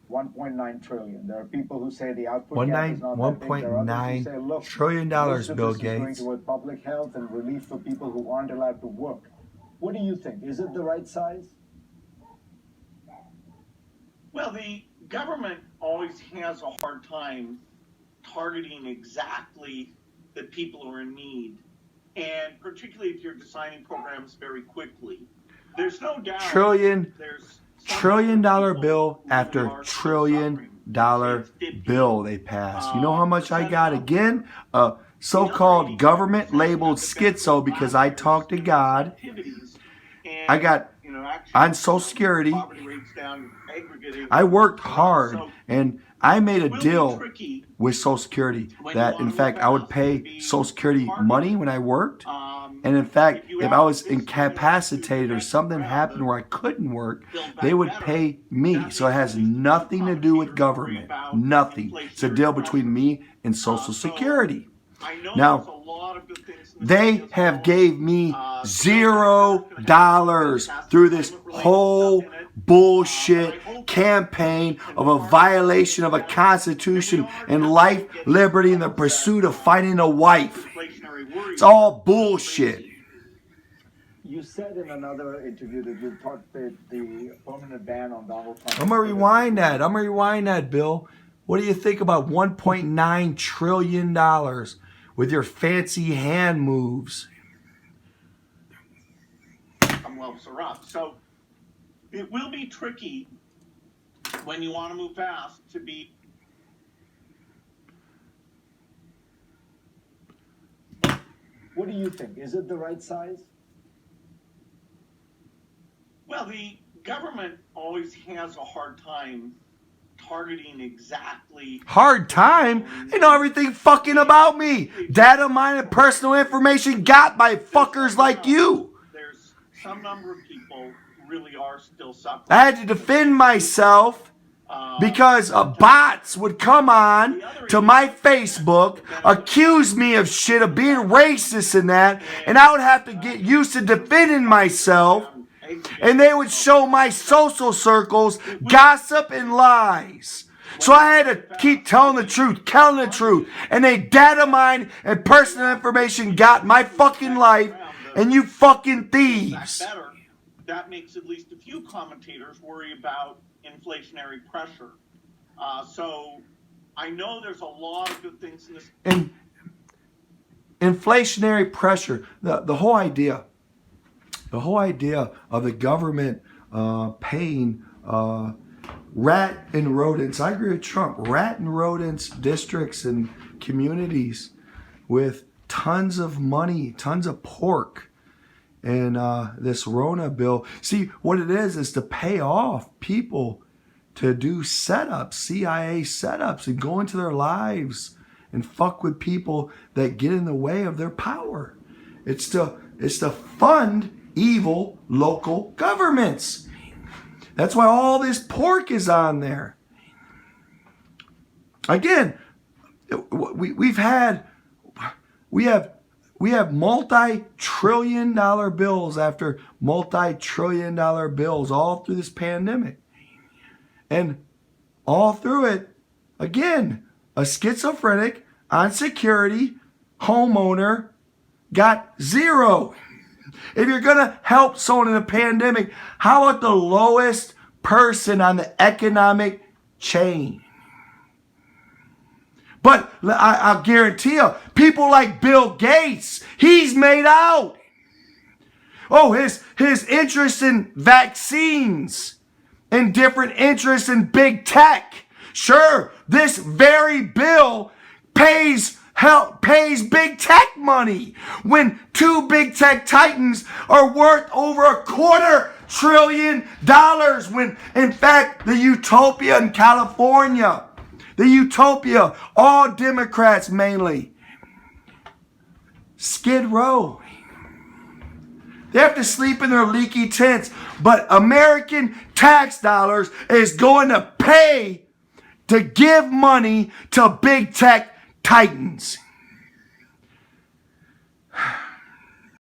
1.9 trillion. There are people who say the output gap is not that big. There are others who say, look, $1.9 trillion, most of Bill this is going Gates. toward public health and relief for people who aren't allowed to work. What do you think? Is it the right size? Well, the government always has a hard time targeting exactly the people who are in need, and particularly if you're designing programs very quickly. There's no doubt trillion dollar bill after trillion dollar bill they passed. You know how much I got again? A so-called government labeled schizo because I talked to God. I got on Social Security. I worked hard and I made a deal with Social Security that, in fact, I would pay Social Security money when I worked. And in fact, if I was incapacitated or something happened where I couldn't work, they would pay me. So it has nothing to do with government. Nothing. It's a deal between me and Social Security. Now, they have gave me $0 through this whole bullshit campaign of a violation of a constitution and life, liberty, and the pursuit of finding a wife. It's all bullshit. You said in another interview that you thought that the permanent ban on Donald Trump... I'm going to rewind that, Bill. What do you think about $1.9 trillion with your fancy hand moves? So it will be tricky when you want to move fast to be... What do you think? Is it the right size? Well, the government always has a hard time targeting exactly... Hard time? They know everything fucking about me. Data, mine, and personal information got by fuckers like you. There's some number of people who really are still suffering. I had to defend myself because bots would come on to my Facebook, accuse me of shit, of being racist and that, and I would have to get used to defending myself. And they would show my social circles gossip and lies. So I had to keep telling the truth. And they data mine and personal information got my fucking life. And you fucking thieves. That makes at least a few commentators worry about inflationary pressure. So I know there's a lot of good things in this. And inflationary pressure, the whole idea of the government paying rat and rodents, I agree with Trump, rat and rodents districts and communities with tons of money, tons of pork, and this Rona bill. See, what it is to pay off people to do setups, CIA setups, and go into their lives and fuck with people that get in the way of their power. It's to fund evil local governments. That's why all this pork is on there. Again, we have multi-trillion dollar bills after multi-trillion dollar bills all through this pandemic. And all through it, again, a schizophrenic on security homeowner got zero. If you're going to help someone in a pandemic, how about the lowest person on the economic chain? But I'll guarantee you, people like Bill Gates, he's made out. Oh, his interest in vaccines and different interests in big tech. Sure, this very bill pays big tech money when two big tech titans are worth over $250 billion, when in fact the utopia in California, all Democrats mainly, Skid Row, they have to sleep in their leaky tents, but American tax dollars is going to pay to give money to big tech titans.